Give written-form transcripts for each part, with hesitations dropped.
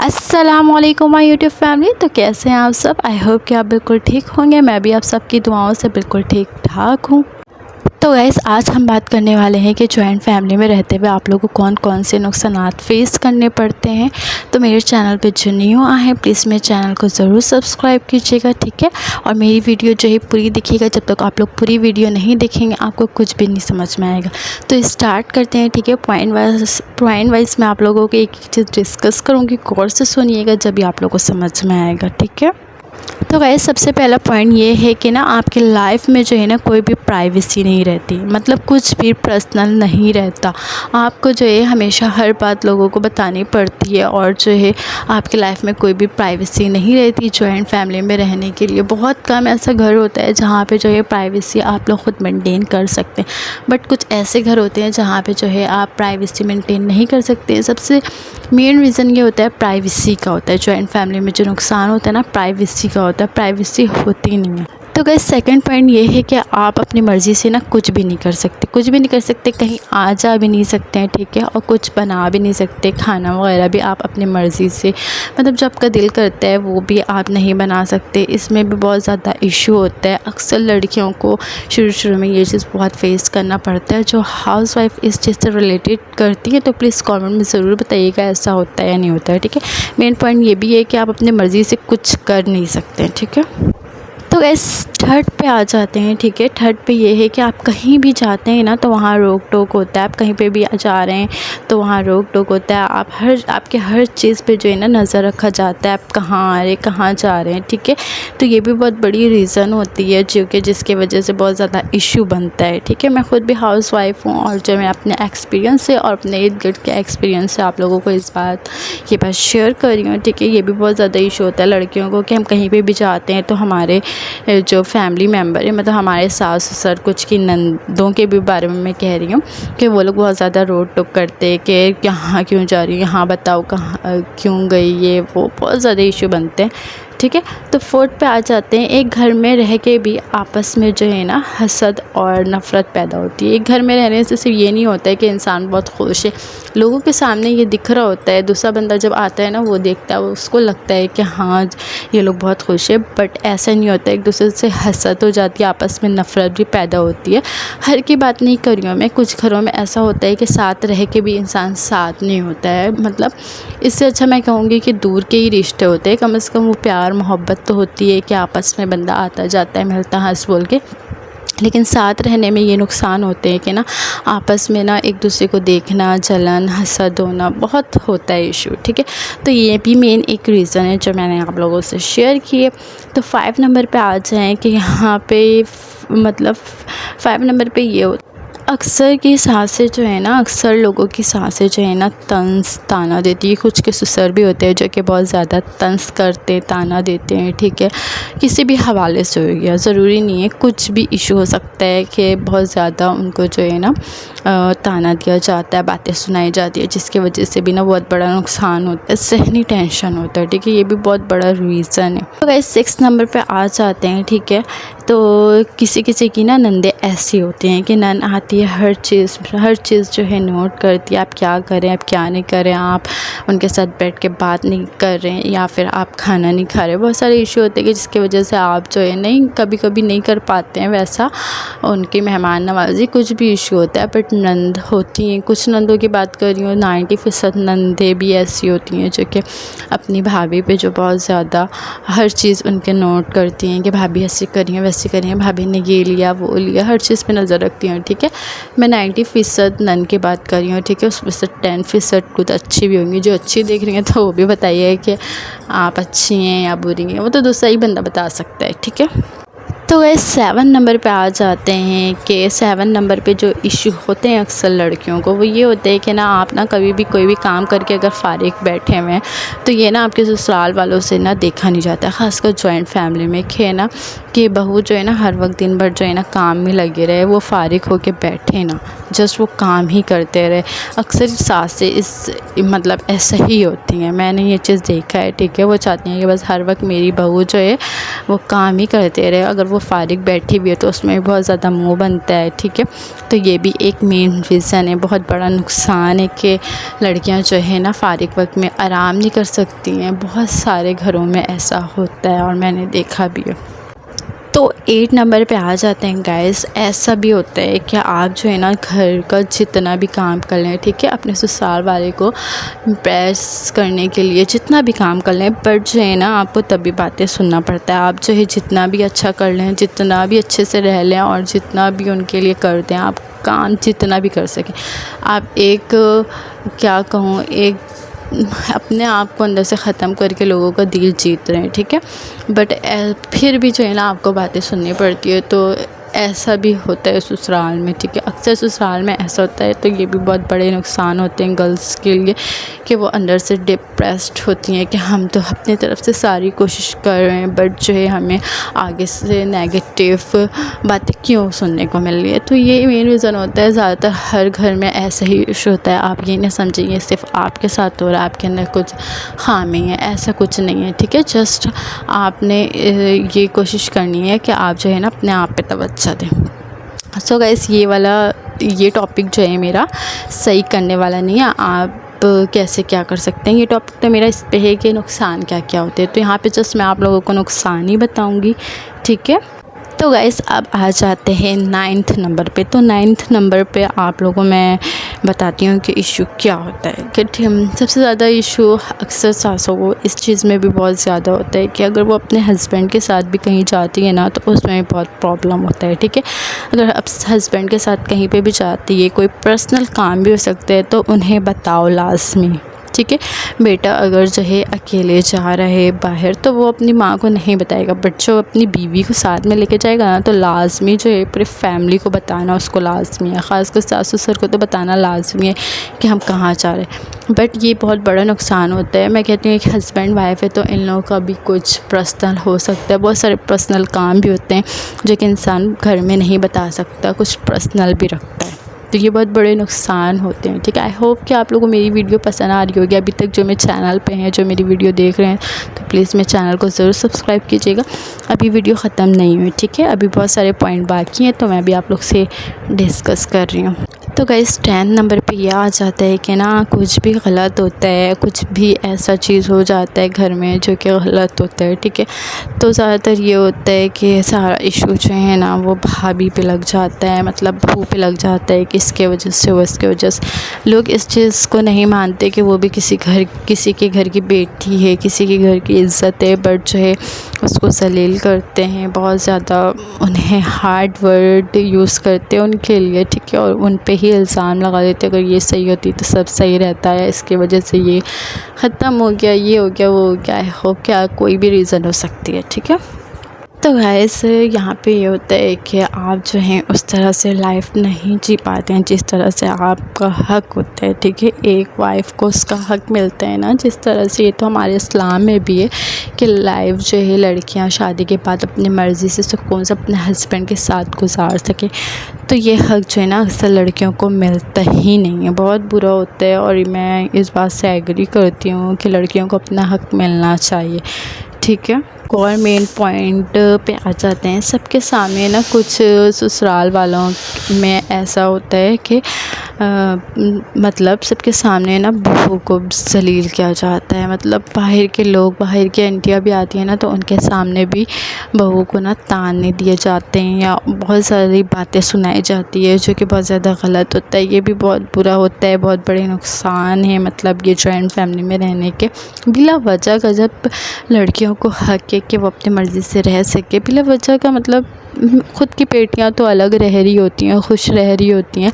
अस्सलामुअलैकुम my YouTube family. तो कैसे हैं आप सब? आई होप कि आप बिल्कुल ठीक होंगे। मैं भी आप सबकी दुआओं से बिल्कुल ठीक ठाक हूँ। तो गाइस, आज हम बात करने वाले हैं कि जॉइंट फैमिली में रहते हुए आप लोगों को कौन कौन से नुकसानात फेस करने पड़ते हैं। तो मेरे चैनल पे जो न्यू आए हैं प्लीज़ मेरे चैनल को ज़रूर सब्सक्राइब कीजिएगा, ठीक है। और मेरी वीडियो जो है पूरी देखिएगा। जब तक आप लोग पूरी वीडियो नहीं देखेंगे आपको कुछ भी नहीं समझ में आएगा। तो स्टार्ट करते हैं, ठीक है। पॉइंट वाइज मैं आप लोगों को एक चीज़ डिस्कस करूँगी, गौर से सुनिएगा जब भी आप लोग को समझ में आएगा, ठीक है। तो गाइस, सबसे पहला पॉइंट ये है कि ना आपकी लाइफ में जो है ना कोई भी प्राइवेसी नहीं रहती, मतलब कुछ भी पर्सनल नहीं रहता। आपको जो है हमेशा हर बात लोगों को बतानी पड़ती है और जो है आपकी लाइफ में कोई भी प्राइवेसी नहीं रहती। जॉइंट फैमिली में रहने के लिए बहुत कम ऐसा घर होता है जहाँ पे जो है प्राइवेसी आप लोग खुद मेंटेन कर सकते हैं, बट कुछ ऐसे घर होते हैं जहाँ पे जो है आप प्राइवेसी मेंटेन नहीं कर सकते। सबसे मेन रीज़न ये होता है प्राइवेसी का होता है। जॉइंट फैमिली में जो नुकसान होता है ना प्राइवेसी का होता है, प्राइवेसी होती नहीं है। तो गाइस, सेकंड पॉइंट ये है कि आप अपनी मर्ज़ी से ना कुछ भी नहीं कर सकते, कुछ भी नहीं कर सकते, कहीं आ जा भी नहीं सकते हैं, ठीक है। और कुछ बना भी नहीं सकते, खाना वगैरह भी आप अपनी मर्ज़ी से, मतलब जब आपका दिल करता है वो भी आप नहीं बना सकते। इसमें भी बहुत ज़्यादा इशू होता है। अक्सर लड़कियों को शुरू में ये चीज़ बहुत फेस करना पड़ता है। जो हाउस वाइफ इस चीज़ से रिलेटेड करती है तो प्लीज़ कॉमेंट में ज़रूर बताइएगा ऐसा होता है या नहीं होता है, ठीक है। मेन पॉइंट ये भी है कि आप अपनी मर्ज़ी से कुछ कर नहीं सकते, ठीक है। तो गैस, थर्ड पे आ जाते हैं, ठीक है। थर्ड पे ये है कि आप कहीं भी जाते हैं ना तो वहाँ रोक टोक होता है। आप कहीं पे भी जा रहे हैं तो वहाँ रोक टोक होता है। आपके हर चीज़ पे जो है ना नज़र रखा जाता है, आप कहाँ आ रहे कहाँ जा रहे हैं, ठीक है। तो ये भी बहुत बड़ी रीज़न होती है जो कि जिसकी वजह से बहुत ज़्यादा इशू बनता है, ठीक है। मैं खुद भी हाउस वाइफ हूँ और जो मैं अपने एक्सपीरियंस से और अपने इर्द गिर्द के एक्सपीरियंस से आप लोगों को ये बात शेयर कर रही हूँ, ठीक है। ये भी बहुत ज़्यादा इशू होता है लड़कियों को कि हम कहीं पर भी जाते हैं तो हमारे जो फैमिली मेम्बर है, मतलब हमारे सास ससुर, कुछ की नंदों के भी बारे में मैं कह रही हूँ कि वो लोग बहुत ज़्यादा रोक टोक करते हैं कि यहाँ क्यों जा रही है, यहाँ बताओ कहाँ क्यों गई, ये वो बहुत ज़्यादा इशू बनते हैं, ठीक है। तो फोर्थ पे आ जाते हैं, एक घर में रह के भी आपस में जो है ना हसद और नफ़रत पैदा होती है। एक घर में रहने से सिर्फ ये नहीं होता है कि इंसान बहुत खुश है, लोगों के सामने ये दिख रहा होता है। दूसरा बंदा जब आता है ना वो देखता है, उसको लगता है कि हाँ ये लोग बहुत खुश है, बट ऐसा नहीं होता। एक दूसरे से हसद हो जाती है, आपस में नफ़रत भी पैदा होती है। हर की बात नहीं कर रही हूँ मैं, कुछ घरों में ऐसा होता है कि साथ रह के भी इंसान साथ नहीं होता है। मतलब इससे अच्छा मैं कहूँगी कि दूर के ही रिश्ते होते हैं, कम से कम वो प्यार मोहब्बत तो होती है कि आपस में बंदा आता जाता है, मिलता हंस बोल के। लेकिन साथ रहने में ये नुकसान होते हैं कि ना आपस में ना एक दूसरे को देखना, जलन, हसद होना बहुत होता है इशू, ठीक है। तो ये भी मेन एक रीज़न है जो मैंने आप लोगों से शेयर किए। तो 5 नंबर पे आ जाएं कि यहाँ पे मतलब 5 नंबर पे ये अक्सर की सासें जो है ना, अक्सर लोगों की सासें जो है ना तंज ताना देती है। कुछ के ससुर भी होते हैं जो कि बहुत ज़्यादा तंज करते, ताना देते हैं, ठीक है। किसी भी हवाले से हो गया, ज़रूरी नहीं है, कुछ भी इशू हो सकता है कि बहुत ज़्यादा उनको जो है ना ताना दिया जाता है, बातें सुनाई जाती है, जिसकी वजह से भी ना बहुत बड़ा नुकसान होता है, सहनी टेंशन होता है, ठीक है। ये भी बहुत बड़ा रीज़न है। तो गाइस, 6 नंबर पे आ जाते हैं, ठीक है। तो किसी किसी की ना नंदे ऐसी होती हैं कि नन आती है, हर चीज़ जो है नोट करती है, आप क्या करें आप क्या नहीं करें, आप उनके साथ बैठ के बात नहीं कर रहे हैं या फिर आप खाना नहीं खा रहे। बहुत सारे इशू होते हैं कि जिसकी वजह से आप जो है नहीं कभी कभी नहीं कर पाते हैं वैसा उनकी मेहमान नवाजी, कुछ भी इशू होता है। बट नंद होती हैं, कुछ नंदों की बात कर रही हूँ, 90% नंदे भी ऐसी होती हैं जो कि अपनी भाभी पे जो बहुत ज़्यादा हर चीज़ उनके नोट करती हैं कि भाभी ऐसे करिए वैसे करिए, भाभी ने ये लिया वो लिया, हर चीज़ पे नज़र रखती हैं, ठीक है। मैं 90% नन की बात कर रही हूँ, ठीक है। उसमें से 10% कुछ अच्छी भी होंगी। जो अच्छी देख रही हैं तो वो भी बताइए कि आप अच्छी हैं या बुरी हैं, वो तो दूसरा ही बंदा बता सकता है, ठीक है। तो गाइस, 7 नंबर पे आ जाते हैं कि 7 नंबर पे जो इशू होते हैं अक्सर लड़कियों को वो ये होते हैं कि ना आप ना कभी भी कोई भी काम करके अगर फारिग बैठे हुए हैं तो ये ना आपके ससुराल वालों से ना देखा नहीं जाता, ख़ासकर जॉइंट फैमिली में कि ना कि बहू जो है ना हर वक्त दिन भर जो है ना काम में लगे रहे, वो फारिग होके बैठे ना, जस्ट वो काम ही करते रहे। अक्सर सासें इस मतलब ऐसा ही होती हैं, मैंने ये चीज़ देखा है, ठीक है। वो चाहती हैं कि बस हर वक्त मेरी बहू जो है वो काम ही करते रहे, अगर वो वो फारिग बैठी हुई है तो उसमें भी बहुत ज़्यादा मुँह बनता है, ठीक है। तो ये भी एक मेन रीज़न है, बहुत बड़ा नुकसान है कि लड़कियां जो है ना फारिग वक्त में आराम नहीं कर सकती हैं। बहुत सारे घरों में ऐसा होता है और मैंने देखा भी है। तो 8 नंबर पे आ जाते हैं गाइस। ऐसा भी होता है कि आप जो है ना घर का जितना भी काम कर लें, ठीक है, अपने ससुराल वाले को इम्प्रेस करने के लिए जितना भी काम कर लें, बट जो है ना आपको तभी बातें सुनना पड़ता है। आप जो है जितना भी अच्छा कर लें, जितना भी अच्छे से रह लें और जितना भी उनके लिए कर दें, आप काम जितना भी कर सकें, आप एक क्या कहूँ, एक अपने आप को अंदर से ख़त्म करके लोगों का दिल जीत रहे हैं, ठीक है। बट फिर भी जो है ना आपको बातें सुननी पड़ती है। तो ऐसा भी होता है ससुराल में, ठीक है, अक्सर ससुराल में ऐसा होता है। तो ये भी बहुत बड़े नुकसान होते हैं गर्ल्स के लिए कि वो अंदर से डिप्रेस्ड होती हैं कि हम तो अपनी तरफ से सारी कोशिश कर रहे हैं, बट जो है हमें आगे से नेगेटिव बातें क्यों सुनने को मिल रही है। तो ये मेन रीज़न होता है। ज़्यादातर हर घर में ऐसा ही इशू होता है। आप ये नहीं समझिए सिर्फ आपके साथ हो रहा है, आपके अंदर कुछ खामी है, ऐसा कुछ नहीं है, ठीक है। जस्ट आपने ये कोशिश करनी है कि आप जो है ना अपने आप पे तवज्जो दें। सो गाइस, ये टॉपिक जो है मेरा सही करने वाला नहीं है। आप कैसे क्या कर सकते हैं, ये टॉपिक तो मेरा इस पे है कि नुकसान क्या क्या होते हैं। तो यहाँ पे जस्ट मैं आप लोगों को नुकसान ही बताऊँगी, ठीक है। तो गाइस अब आ जाते हैं 9th नंबर पे। तो 9th नंबर पे आप लोगों को मैं बताती हूँ कि इशू क्या होता है। कि सबसे ज़्यादा इशू अक्सर सासों को इस चीज़ में भी बहुत ज़्यादा होता है कि अगर वो अपने हस्बैंड के साथ भी कहीं जाती है ना, तो उसमें भी बहुत प्रॉब्लम होता है, ठीक है। अगर अब हस्बैंड के साथ कहीं पे भी जाती है, कोई पर्सनल काम भी हो सकता है, तो उन्हें बताओ लाजमी, ठीक है। बेटा अगर जो है अकेले जा रहे बाहर तो वो अपनी माँ को नहीं बताएगा, बट जो अपनी बीवी को साथ में लेके जाएगा ना, तो लाजमी जो है पूरी फैमिली को बताना उसको लाजमी है। ख़ासकर सास ससुर को तो बताना लाजमी है कि हम कहाँ जा रहे हैं। बट ये बहुत बड़ा नुकसान होता है। मैं कहती हूँ कि हस्बैंड वाइफ है तो इन लोगों का भी कुछ पर्सनल हो सकता है। बहुत सारे पर्सनल काम भी होते हैं जो कि इंसान घर में नहीं बता सकता, कुछ पर्सनल भी रखता है। तो ये बहुत बड़े नुकसान होते हैं, ठीक है। आई होप कि आप लोगों को मेरी वीडियो पसंद आ रही होगी। अभी तक जो मेरे चैनल पे हैं, जो मेरी वीडियो देख रहे हैं, तो प्लीज़ मेरे चैनल को ज़रूर सब्सक्राइब कीजिएगा। अभी वीडियो ख़त्म नहीं हुई, ठीक है, अभी बहुत सारे पॉइंट बाकी हैं तो मैं भी आप लोग से डिस्कस कर रही हूँ। तो गाइस 10 नंबर पे यह आ जाता है कि ना कुछ भी गलत होता है, कुछ भी ऐसा चीज़ हो जाता है घर में जो कि गलत होता है, ठीक है। तो ज़्यादातर ये होता है कि सारा इशू जो है ना वो भाभी पे लग जाता है, मतलब बहू पे लग जाता है कि इसके वजह से वो इसके वजह से। लोग इस चीज़ को नहीं मानते कि वो भी किसी के घर की बेटी है, किसी के घर की इज़्ज़त है, बट जो है उसको जलील करते हैं, बहुत ज़्यादा उन्हें हार्ड वर्ड यूज़ करते हैं उनके लिए, ठीक है। और उन पे ही इल्ज़ाम लगा देते, अगर ये सही होती तो सब सही रहता है, इसकी वजह से ये ख़त्म हो गया, ये हो गया, वो हो गया, हो क्या कोई भी रीज़न हो सकती है, ठीक है। तो गाइस यहाँ पे ये होता है कि आप जो हैं उस तरह से लाइफ नहीं जी पाते हैं जिस तरह से आपका हक होता है, ठीक है। एक वाइफ को उसका हक मिलता है ना जिस तरह से, ये तो हमारे इस्लाम में भी है कि लाइफ जो है लड़कियां शादी के बाद अपनी मर्ज़ी से सुकून से अपने हस्बैंड के साथ गुजार सके। तो ये हक जो है ना अक्सर लड़कियों को मिलता ही नहीं है, बहुत बुरा होता है। और मैं इस बात से एग्री करती हूँ कि लड़कियों को अपना हक मिलना चाहिए, ठीक है। और मेन पॉइंट पे आ जाते हैं। सबके सामने ना कुछ ससुराल वालों में ऐसा होता है कि मतलब सबके सामने ना बहू को जलील किया जाता है। मतलब बाहर के लोग, बाहर की आंटियाँ भी आती हैं ना, तो उनके सामने भी बहू को ना ताने दिए जाते हैं या बहुत सारी बातें सुनाई जाती है जो कि बहुत ज़्यादा गलत होता है। ये भी बहुत बुरा होता है, बहुत बड़े नुकसान है। मतलब ये जॉइंट फैमिली में रहने के बिला वजह का, जब लड़कियों को हक है कि वो अपनी मर्ज़ी से रह सके बिला वजह का, मतलब ख़ुद की बेटियां तो अलग रह रही होती हैं, खुश रह रही होती हैं,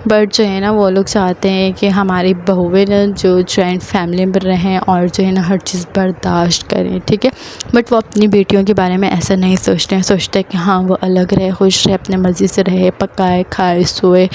बट जो है ना वो लोग चाहते हैं कि हमारी बहुएं ना जो जॉइंट फैमिली में रहें और जो है ना हर चीज़ बर्दाश्त करें, ठीक है। बट वो अपनी बेटियों के बारे में ऐसा नहीं सोचते हैं। सोचते हैं कि हाँ वो अलग रहे, खुश रहे, अपने मर्ज़ी से रहे, पकाए खाए सोए,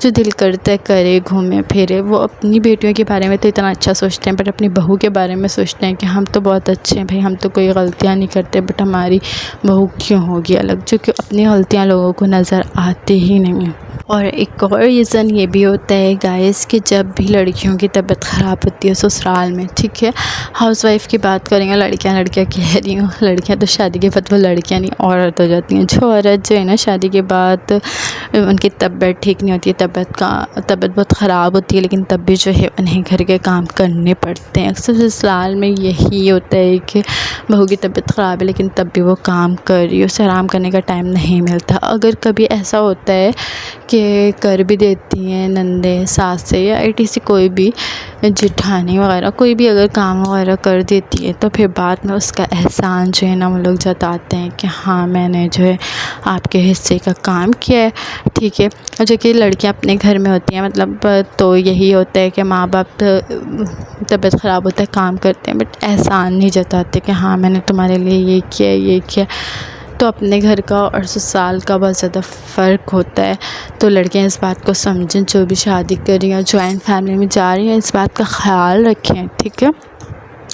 जो दिल करता है करे, घूमे फिरे। वो अपनी बेटियों के बारे में तो इतना अच्छा सोचते हैं, बट अपनी बहू के बारे में सोचते हैं कि हम तो बहुत अच्छे हैं भाई, हम तो कोई गलतियाँ नहीं करते, बट हमारी बहू क्यों होगी अलग, जो कि अपनी गलतियाँ लोगों को नज़र आती ही नहीं हैं। और एक और रीज़न ये भी होता है गाइस कि जब भी लड़कियों की तबीयत ख़राब होती है ससुराल में, ठीक है, हाउसवाइफ़ की बात करेंगे, लड़कियां कह रही हूँ, लड़कियां तो शादी के बाद वो लड़कियां नहीं औरत हो जाती हैं। जो औरत जो है ना शादी के बाद उनकी तबीयत ठीक नहीं होती है, तबीयत बहुत ख़राब होती है, लेकिन तब भी जो है उन्हें घर के काम करने पड़ते हैं। अक्सर ससुराल में यही होता है कि बहू की तबीयत ख़राब है लेकिन तब भी वो काम कर रही है, उसे आराम करने का टाइम नहीं मिलता। अगर कभी ऐसा होता है कि कर भी देती हैं नंदे, सासें या ईटीसी कोई भी जेठानी वगैरह, कोई भी अगर काम वगैरह कर देती है तो फिर बाद में उसका एहसान जो है ना वो लोग जताते हैं कि हाँ मैंने जो है आपके हिस्से का काम किया है, ठीक है। और जो कि लड़कियां अपने घर में होती हैं मतलब तो यही होता है कि माँ बाप तबीयत ख़राब होता है काम करते हैं बट एहसान नहीं जताते कि हाँ मैंने तुम्हारे लिए ये किया। तो अपने घर का और ससुराल का बहुत ज़्यादा फ़र्क होता है। तो लड़कियां इस बात को समझें, जो भी शादी कर रही हैं जॉइंट फैमिली में जा रही हैं, इस बात का ख़्याल रखें, ठीक है।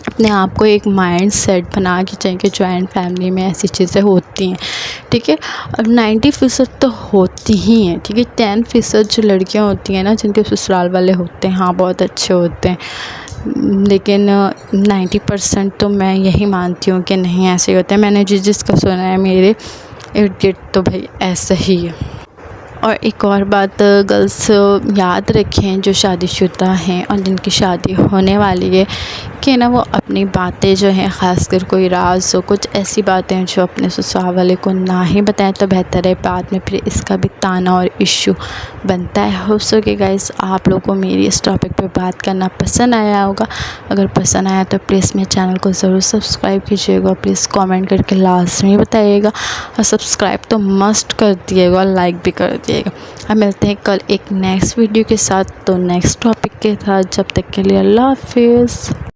अपने आप को एक माइंड सेट बना के चाहिए कि जॉइंट फैमिली में ऐसी चीज़ें होती हैं, ठीक है। और 90% तो होती ही हैं, ठीक है। 10% जो लड़कियां होती हैं ना जिनके ससुराल वाले होते हैं, हाँ बहुत अच्छे होते हैं, लेकिन 90% तो मैं यही मानती हूँ कि नहीं ऐसे ही होता है। मैंने जिसका सुना है मेरे इर्द गिर्द तो भाई ऐसा ही है। और एक और बात गर्ल्स याद रखें जो शादीशुदा हैं और जिनकी शादी होने वाली है कि ना वो अपनी बातें जो हैं, ख़ासकर कोई राज हो, कुछ ऐसी बातें हैं जो अपने ससुराल वाले को ना ही बताएं तो बेहतर है। बाद में फिर इसका भी ताना और इशू बनता है। होप सो कि गाइस आप लोगों को मेरी इस टॉपिक पे बात करना पसंद आया होगा। अगर पसंद आया तो प्लीज़ मेरे चैनल को ज़रूर सब्सक्राइब कीजिएगा, प्लीज़ कमेंट करके लास्ट में बताइएगा और सब्सक्राइब तो मस्ट कर दिएगा और लाइक भी कर दिएगा। अब मिलते हैं कल एक नेक्स्ट वीडियो के साथ, तो नेक्स्ट टॉपिक के साथ। जब तक के लिए अल्लाह हाफिज़।